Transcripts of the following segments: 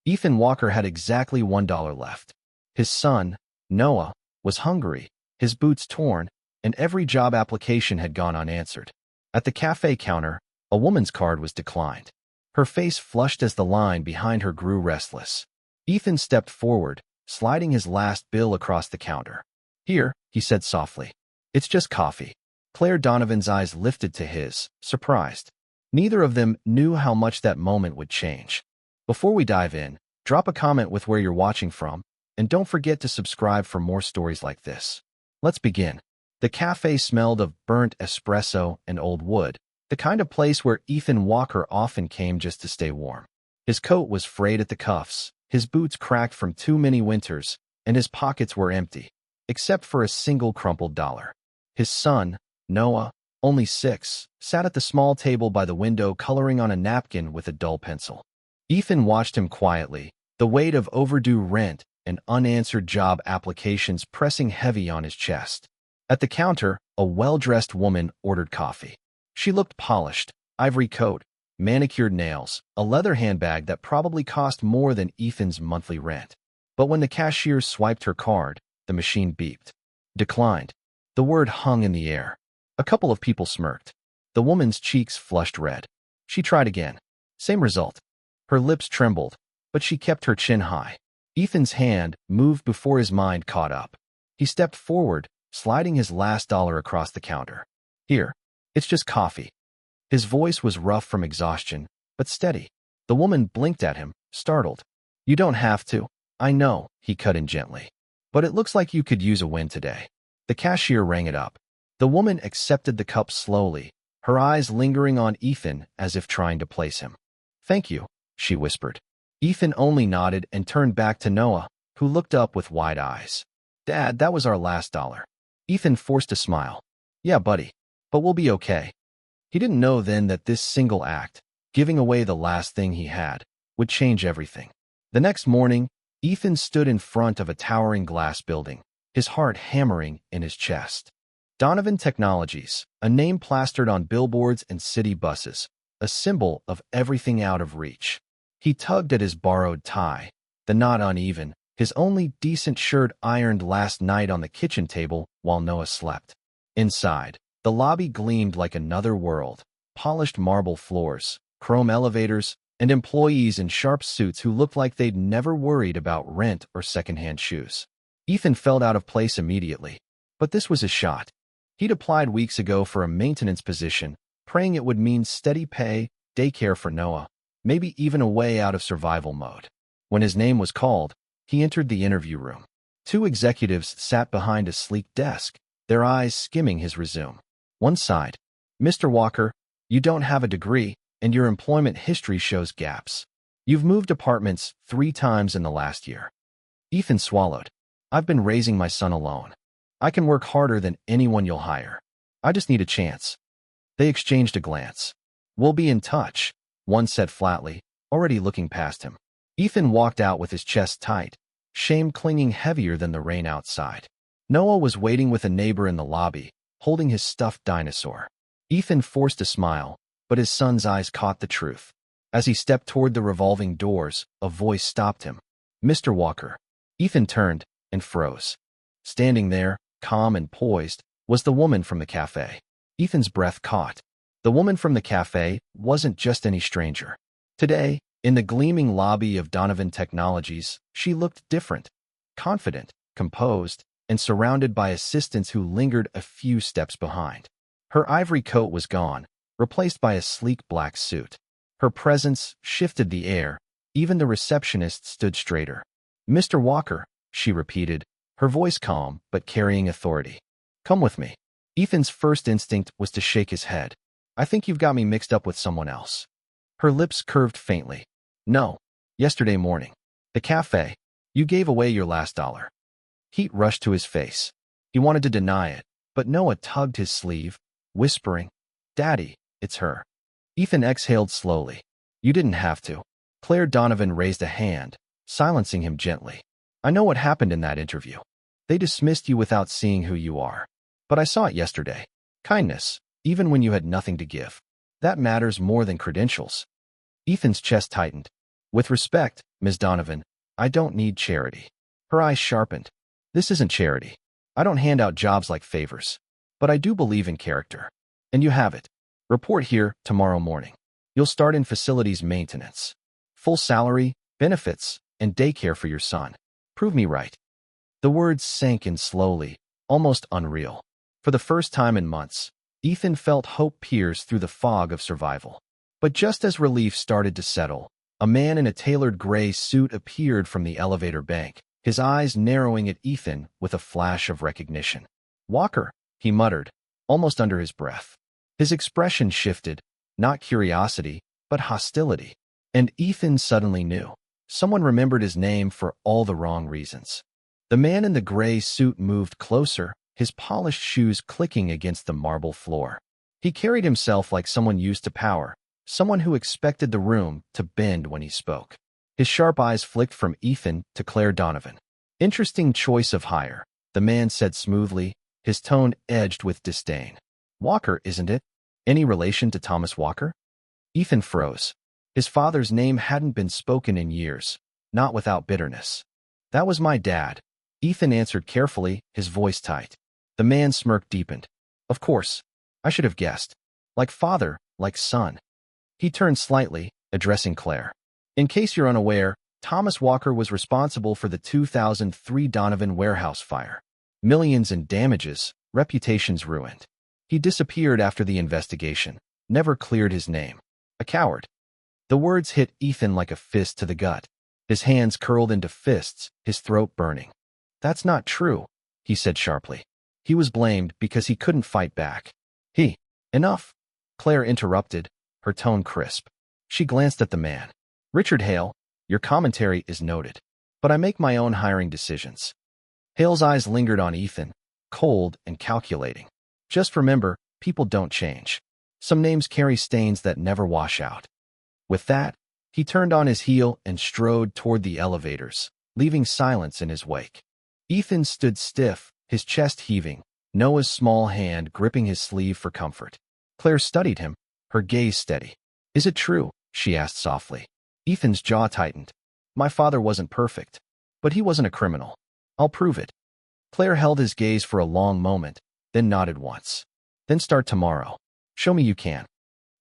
Ethan Walker had exactly $1 left. His son, Noah, was hungry, his boots torn, and every job application had gone unanswered. At the cafe counter, a woman's card was declined. Her face flushed as the line behind her grew restless. Ethan stepped forward, sliding his last bill across the counter. "Here," he said softly. "It's just coffee." Claire Donovan's eyes lifted to his, surprised. Neither of them knew how much that moment would change. Before we dive in, drop a comment with where you're watching from, and don't forget to subscribe for more stories like this. Let's begin. The cafe smelled of burnt espresso and old wood, the kind of place where Ethan Walker often came just to stay warm. His coat was frayed at the cuffs, his boots cracked from too many winters, and his pockets were empty, except for a single crumpled dollar. His son, Noah, only 6, sat at the small table by the window coloring on a napkin with a dull pencil. Ethan watched him quietly, the weight of overdue rent and unanswered job applications pressing heavy on his chest. At the counter, a well-dressed woman ordered coffee. She looked polished, ivory coat, manicured nails, a leather handbag that probably cost more than Ethan's monthly rent. But when the cashier swiped her card, the machine beeped. "Declined." The word hung in the air. A couple of people smirked. The woman's cheeks flushed red. She tried again. Same result. Her lips trembled, but she kept her chin high. Ethan's hand moved before his mind caught up. He stepped forward, sliding his last dollar across the counter. "Here, it's just coffee." His voice was rough from exhaustion, but steady. The woman blinked at him, startled. "You don't have to." "I know," he cut in gently. "But it looks like you could use a win today." The cashier rang it up. The woman accepted the cup slowly, her eyes lingering on Ethan as if trying to place him. "Thank you," she whispered. Ethan only nodded and turned back to Noah, who looked up with wide eyes. "Dad, that was our last dollar." Ethan forced a smile. "Yeah, buddy, but we'll be okay." He didn't know then that this single act, giving away the last thing he had, would change everything. The next morning, Ethan stood in front of a towering glass building, his heart hammering in his chest. Donovan Technologies, a name plastered on billboards and city buses, a symbol of everything out of reach. He tugged at his borrowed tie, the knot uneven, his only decent shirt ironed last night on the kitchen table while Noah slept. Inside, the lobby gleamed like another world, polished marble floors, chrome elevators, and employees in sharp suits who looked like they'd never worried about rent or secondhand shoes. Ethan felt out of place immediately, but this was his shot. He'd applied weeks ago for a maintenance position, praying it would mean steady pay, daycare for Noah, maybe even a way out of survival mode. When his name was called, he entered the interview room. 2 executives sat behind a sleek desk, their eyes skimming his resume. One sighed. "Mr. Walker, you don't have a degree, and your employment history shows gaps. You've moved apartments 3 times in the last year." Ethan swallowed. "I've been raising my son alone. I can work harder than anyone you'll hire. I just need a chance." They exchanged a glance. "We'll be in touch," one said flatly, already looking past him. Ethan walked out with his chest tight, shame clinging heavier than the rain outside. Noah was waiting with a neighbor in the lobby, holding his stuffed dinosaur. Ethan forced a smile, but his son's eyes caught the truth. As he stepped toward the revolving doors, a voice stopped him. "Mr. Walker." Ethan turned and froze. Standing there, calm and poised, was the woman from the cafe. Ethan's breath caught. The woman from the cafe wasn't just any stranger. Today, in the gleaming lobby of Donovan Technologies, she looked different, confident, composed, and surrounded by assistants who lingered a few steps behind. Her ivory coat was gone, replaced by a sleek black suit. Her presence shifted the air. Even the receptionist stood straighter. "Mr. Walker," she repeated, her voice calm but carrying authority. "Come with me." Ethan's first instinct was to shake his head. "I think you've got me mixed up with someone else." Her lips curved faintly. "No. Yesterday morning. The cafe. You gave away your last dollar." Heat rushed to his face. He wanted to deny it, but Noah tugged his sleeve, whispering, "Daddy, it's her." Ethan exhaled slowly. "You didn't have to." Claire Donovan raised a hand, silencing him gently. "I know what happened in that interview. They dismissed you without seeing who you are. But I saw it yesterday. Kindness, even when you had nothing to give. That matters more than credentials." Ethan's chest tightened. "With respect, Ms. Donovan, I don't need charity. Her eyes sharpened. This isn't charity. I don't hand out jobs like favors. But I do believe in character. And you have it. Report here tomorrow morning. You'll start in facilities maintenance. Full salary, benefits, and daycare for your son. Prove me right. The words sank in slowly, almost unreal. For the first time in months, Ethan felt hope pierce through the fog of survival. But just as relief started to settle, a man in a tailored gray suit appeared from the elevator bank, his eyes narrowing at Ethan with a flash of recognition. "Walker," he muttered, almost under his breath. His expression shifted, not curiosity, but hostility. And Ethan suddenly knew. Someone remembered his name for all the wrong reasons. The man in the gray suit moved closer, his polished shoes clicking against the marble floor. He carried himself like someone used to power, someone who expected the room to bend when he spoke. His sharp eyes flicked from Ethan to Claire Donovan. "Interesting choice of hire," the man said smoothly, his tone edged with disdain. "Walker, isn't it? Any relation to Thomas Walker?" Ethan froze. His father's name hadn't been spoken in years, not without bitterness. "That was my dad," Ethan answered carefully, his voice tight. The man's smirk deepened. "Of course. I should have guessed. Like father, like son." He turned slightly, addressing Claire. "In case you're unaware, Thomas Walker was responsible for the 2003 Donovan warehouse fire. Millions in damages, reputations ruined. He disappeared after the investigation, never cleared his name. A coward." The words hit Ethan like a fist to the gut. His hands curled into fists, his throat burning. "That's not true," he said sharply. He was blamed because he couldn't fight back. Enough," Claire interrupted, her tone crisp. She glanced at the man. "Richard Hale, your commentary is noted, but I make my own hiring decisions." Hale's eyes lingered on Ethan, cold and calculating. "Just remember, people don't change. Some names carry stains that never wash out." With that, he turned on his heel and strode toward the elevators, leaving silence in his wake. Ethan stood stiff, his chest heaving, Noah's small hand gripping his sleeve for comfort. Claire studied him, her gaze steady. "Is it true?" she asked softly. Ethan's jaw tightened. "My father wasn't perfect, but he wasn't a criminal. I'll prove it." Claire held his gaze for a long moment, then nodded once. "Then start tomorrow. Show me you can."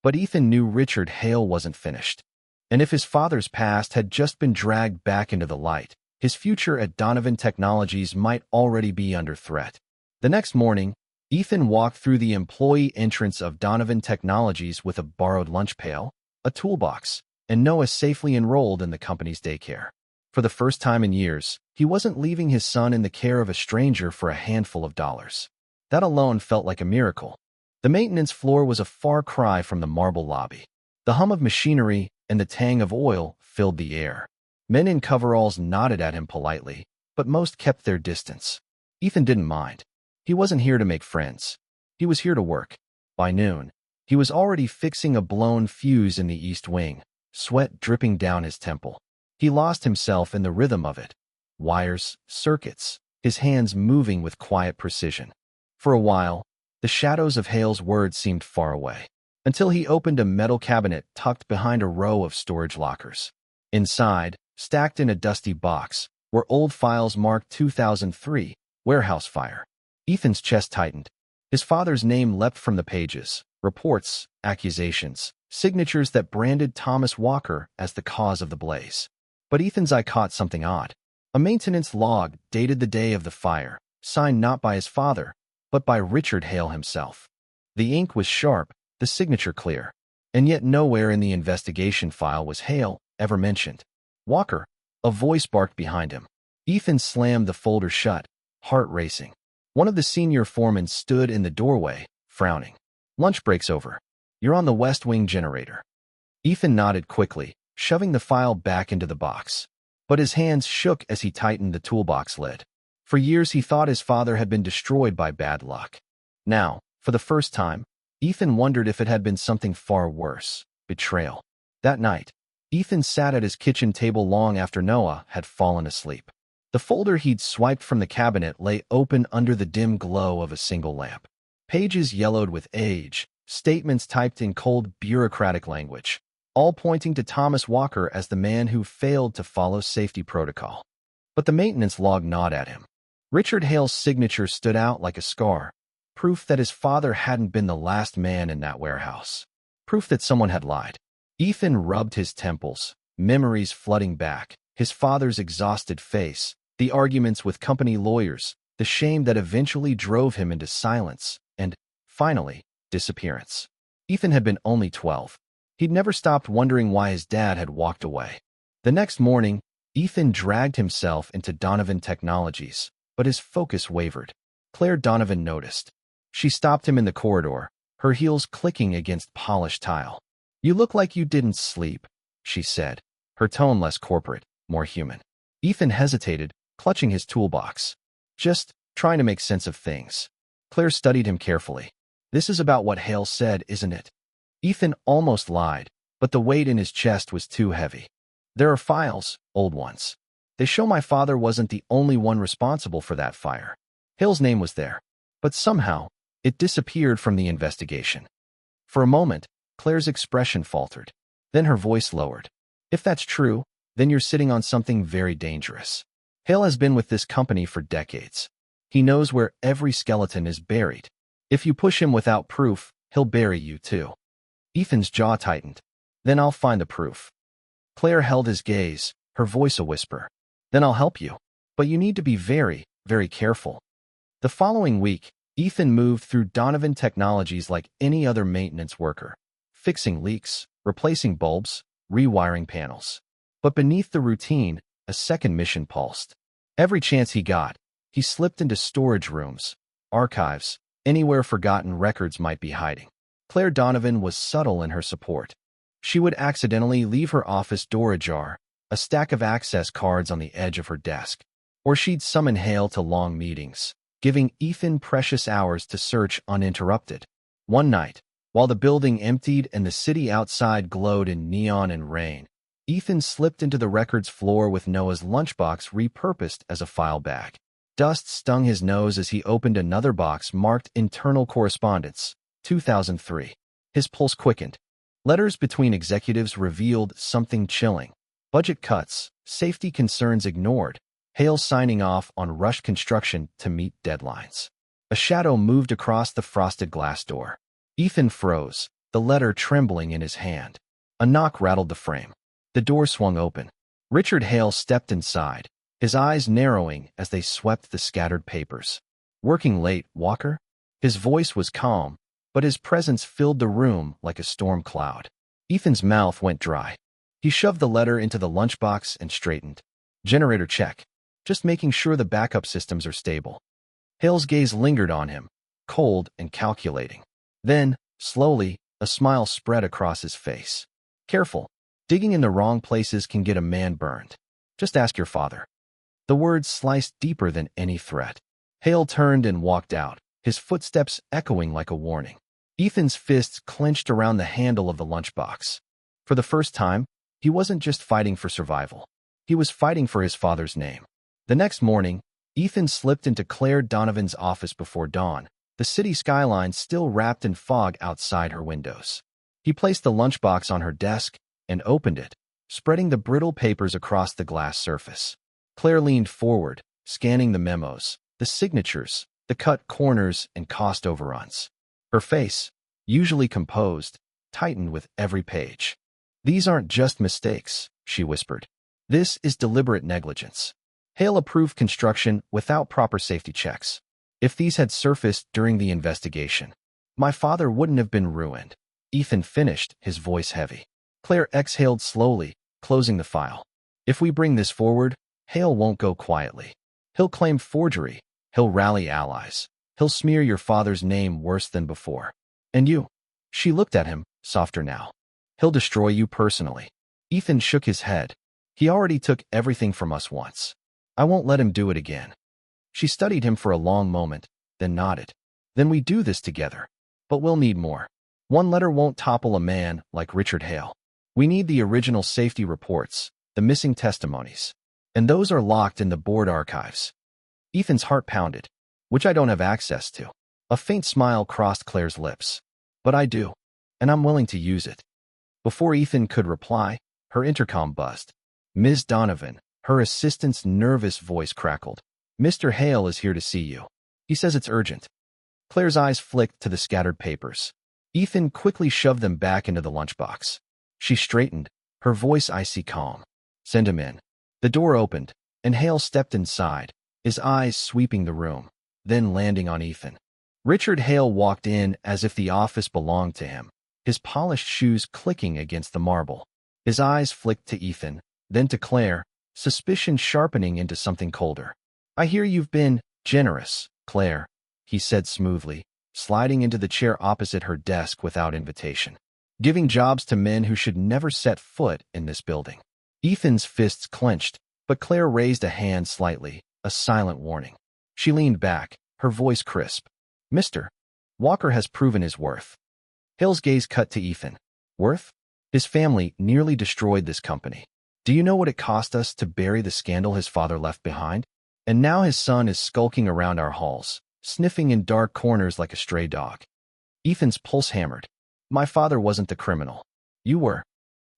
But Ethan knew Richard Hale wasn't finished. And if his father's past had just been dragged back into the light, his future at Donovan Technologies might already be under threat. The next morning, Ethan walked through the employee entrance of Donovan Technologies with a borrowed lunch pail, a toolbox, and Noah safely enrolled in the company's daycare. For the first time in years, he wasn't leaving his son in the care of a stranger for a handful of dollars. That alone felt like a miracle. The maintenance floor was a far cry from the marble lobby. The hum of machinery and the tang of oil filled the air. Men in coveralls nodded at him politely, but most kept their distance. Ethan didn't mind. He wasn't here to make friends. He was here to work. By noon, he was already fixing a blown fuse in the east wing, sweat dripping down his temple. He lost himself in the rhythm of it. Wires, circuits, his hands moving with quiet precision. For a while, the shadows of Hale's words seemed far away, until he opened a metal cabinet tucked behind a row of storage lockers. Inside, stacked in a dusty box, were old files marked 2003, warehouse fire. Ethan's chest tightened. His father's name leapt from the pages, reports, accusations, signatures that branded Thomas Walker as the cause of the blaze. But Ethan's eye caught something odd. A maintenance log dated the day of the fire, signed not by his father, but by Richard Hale himself. The ink was sharp, the signature clear, and yet nowhere in the investigation file was Hale ever mentioned. "Walker," a voice barked behind him. Ethan slammed the folder shut, heart racing. One of the senior foremen stood in the doorway, frowning. "Lunch break's over. You're on the West Wing generator." Ethan nodded quickly, shoving the file back into the box. But his hands shook as he tightened the toolbox lid. For years he thought his father had been destroyed by bad luck. Now, for the first time, Ethan wondered if it had been something far worse, betrayal. That night, Ethan sat at his kitchen table long after Noah had fallen asleep. The folder he'd swiped from the cabinet lay open under the dim glow of a single lamp. Pages yellowed with age, statements typed in cold bureaucratic language. all pointing to Thomas Walker as the man who failed to follow safety protocol. But the maintenance log gnawed at him. Richard Hale's signature stood out like a scar, proof that his father hadn't been the last man in that warehouse. Proof that someone had lied. Ethan rubbed his temples, memories flooding back, his father's exhausted face, the arguments with company lawyers, the shame that eventually drove him into silence, and, finally, disappearance. Ethan had been only 12. He'd never stopped wondering why his dad had walked away. The next morning, Ethan dragged himself into Donovan Technologies, but his focus wavered. Claire Donovan noticed. She stopped him in the corridor, her heels clicking against polished tile. "You look like you didn't sleep," she said, her tone less corporate, more human. Ethan hesitated, clutching his toolbox. "Just trying to make sense of things." Claire studied him carefully. "This is about what Hale said, isn't it?" Ethan almost lied, but the weight in his chest was too heavy. "There are files, old ones. They show my father wasn't the only one responsible for that fire. Hale's name was there, but somehow, it disappeared from the investigation." For a moment, Claire's expression faltered. Then her voice lowered. "If that's true, then you're sitting on something very dangerous. Hale has been with this company for decades. He knows where every skeleton is buried. If you push him without proof, he'll bury you too." Ethan's jaw tightened. "Then I'll find the proof." Claire held his gaze, her voice a whisper. "Then I'll help you. But you need to be very, very careful." The following week, Ethan moved through Donovan Technologies like any other maintenance worker, fixing leaks, replacing bulbs, rewiring panels. But beneath the routine, a second mission pulsed. Every chance he got, he slipped into storage rooms, archives, anywhere forgotten records might be hiding. Claire Donovan was subtle in her support. She would accidentally leave her office door ajar, a stack of access cards on the edge of her desk. Or she'd summon Hale to long meetings, giving Ethan precious hours to search uninterrupted. One night, while the building emptied and the city outside glowed in neon and rain, Ethan slipped into the records floor with Noah's lunchbox repurposed as a file bag. Dust stung his nose as he opened another box marked Internal Correspondence, 2003. His pulse quickened. Letters between executives revealed something chilling. Budget cuts, safety concerns ignored, Hale signing off on rushed construction to meet deadlines. A shadow moved across the frosted glass door. Ethan froze, the letter trembling in his hand. A knock rattled the frame. The door swung open. Richard Hale stepped inside, his eyes narrowing as they swept the scattered papers. "Working late, Walker?" His voice was calm, but his presence filled the room like a storm cloud. Ethan's mouth went dry. He shoved the letter into the lunchbox and straightened. "Generator check. Just making sure the backup systems are stable." Hale's gaze lingered on him, cold and calculating. Then, slowly, a smile spread across his face. "Careful. Digging in the wrong places can get a man burned. Just ask your father." The words sliced deeper than any threat. Hale turned and walked out, his footsteps echoing like a warning. Ethan's fists clenched around the handle of the lunchbox. For the first time, he wasn't just fighting for survival. He was fighting for his father's name. The next morning, Ethan slipped into Claire Donovan's office before dawn, the city skyline still wrapped in fog outside her windows. He placed the lunchbox on her desk and opened it, spreading the brittle papers across the glass surface. Claire leaned forward, scanning the memos, the signatures, the cut corners and cost overruns. Her face, usually composed, tightened with every page. "These aren't just mistakes," she whispered. "This is deliberate negligence. Hale approved construction without proper safety checks. If these had surfaced during the investigation, my father wouldn't have been ruined." Ethan finished, his voice heavy. Claire exhaled slowly, closing the file. "If we bring this forward, Hale won't go quietly. He'll claim forgery. He'll rally allies. He'll smear your father's name worse than before. And you." She looked at him, softer now. "He'll destroy you personally." Ethan shook his head. "He already took everything from us once. I won't let him do it again." She studied him for a long moment, then nodded. "Then we do this together. But we'll need more. One letter won't topple a man like Richard Hale. We need the original safety reports, the missing testimonies. And those are locked in the board archives." Ethan's heart pounded. "Which I don't have access to." A faint smile crossed Claire's lips. "But I do. And I'm willing to use it." Before Ethan could reply, her intercom buzzed. "Ms. Donovan," her assistant's nervous voice crackled. "Mr. Hale is here to see you. He says it's urgent." Claire's eyes flicked to the scattered papers. Ethan quickly shoved them back into the lunchbox. She straightened, her voice icy calm. "Send him in." The door opened, and Hale stepped inside, his eyes sweeping the room, then landing on Ethan. Richard Hale walked in as if the office belonged to him, his polished shoes clicking against the marble. His eyes flicked to Ethan, then to Claire, suspicion sharpening into something colder. "I hear you've been generous, Claire," he said smoothly, sliding into the chair opposite her desk without invitation. "Giving jobs to men who should never set foot in this building." Ethan's fists clenched, but Claire raised a hand slightly, a silent warning. She leaned back, her voice crisp. "Mr. Walker has proven his worth." Hale's gaze cut to Ethan. "Worth? His family nearly destroyed this company. Do you know what it cost us to bury the scandal his father left behind? And now his son is skulking around our halls, sniffing in dark corners like a stray dog." Ethan's pulse hammered. "My father wasn't the criminal. You were."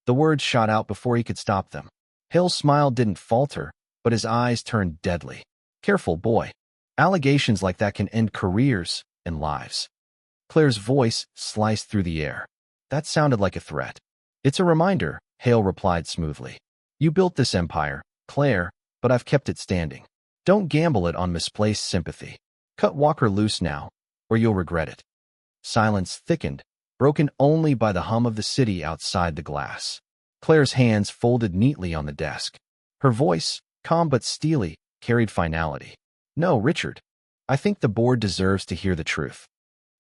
The words shot out before he could stop them. Hale's smile didn't falter, but his eyes turned deadly. "Careful, boy. Allegations like that can end careers and lives." Claire's voice sliced through the air. "That sounded like a threat." "It's a reminder," Hale replied smoothly. "You built this empire, Claire, but I've kept it standing. Don't gamble it on misplaced sympathy. Cut Walker loose now, or you'll regret it." Silence thickened, broken only by the hum of the city outside the glass. Claire's hands folded neatly on the desk. Her voice, calm but steely, carried finality. "No, Richard. I think the board deserves to hear the truth."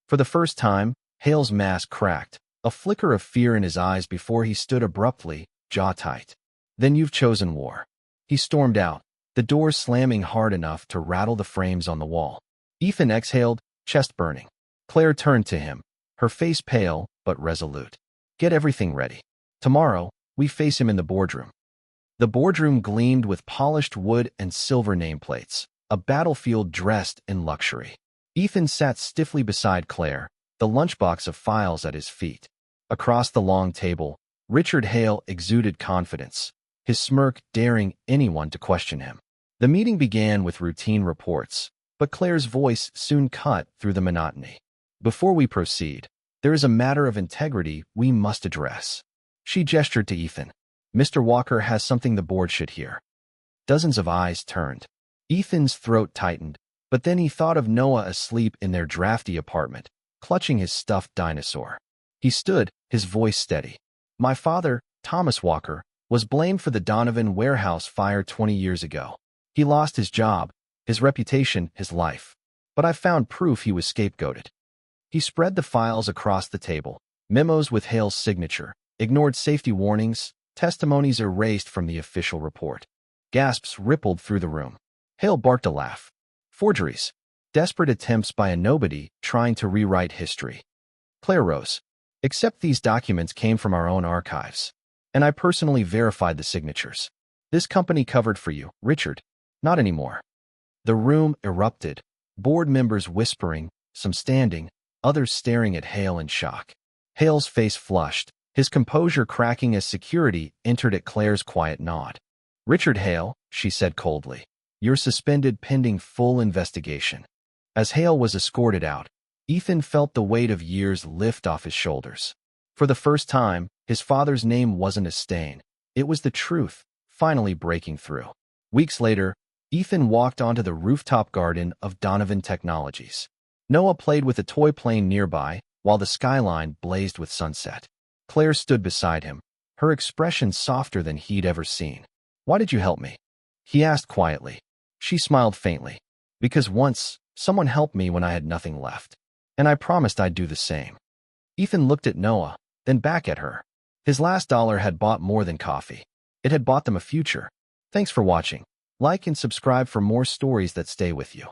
For the first time, Hale's mask cracked, a flicker of fear in his eyes before he stood abruptly, jaw tight. "Then you've chosen war." He stormed out, the door slamming hard enough to rattle the frames on the wall. Ethan exhaled, chest burning. Claire turned to him, her face pale but resolute. "Get everything ready. Tomorrow, we face him in the boardroom." The boardroom gleamed with polished wood and silver nameplates, a battlefield dressed in luxury. Ethan sat stiffly beside Claire, the lunchbox of files at his feet. Across the long table, Richard Hale exuded confidence, his smirk daring anyone to question him. The meeting began with routine reports, but Claire's voice soon cut through the monotony. "Before we proceed, there is a matter of integrity we must address." She gestured to Ethan. "Mr. Walker has something the board should hear." Dozens of eyes turned. Ethan's throat tightened, but then he thought of Noah asleep in their drafty apartment, clutching his stuffed dinosaur. He stood, his voice steady. "My father, Thomas Walker, was blamed for the Donovan warehouse fire 20 years ago. He lost his job, his reputation, his life. But I found proof he was scapegoated." He spread the files across the table, memos with Hale's signature, ignored safety warnings, testimonies erased from the official report. Gasps rippled through the room. Hale barked a laugh. "Forgeries. Desperate attempts by a nobody trying to rewrite history." Claire rose. "Except these documents came from our own archives. And I personally verified the signatures. This company covered for you, Richard. Not anymore." The room erupted, board members whispering, some standing, others staring at Hale in shock. Hale's face flushed, his composure cracking as security entered at Claire's quiet nod. "Richard Hale," she said coldly, "you're suspended pending full investigation." As Hale was escorted out, Ethan felt the weight of years lift off his shoulders. For the first time, his father's name wasn't a stain. It was the truth, finally breaking through. Weeks later, Ethan walked onto the rooftop garden of Donovan Technologies. Noah played with a toy plane nearby, while the skyline blazed with sunset. Claire stood beside him, her expression softer than he'd ever seen. "Why did you help me?" he asked quietly. She smiled faintly. "Because once, someone helped me when I had nothing left. And I promised I'd do the same." Ethan looked at Noah, then back at her. His last dollar had bought more than coffee. It had bought them a future. Thanks for watching. Like and subscribe for more stories that stay with you.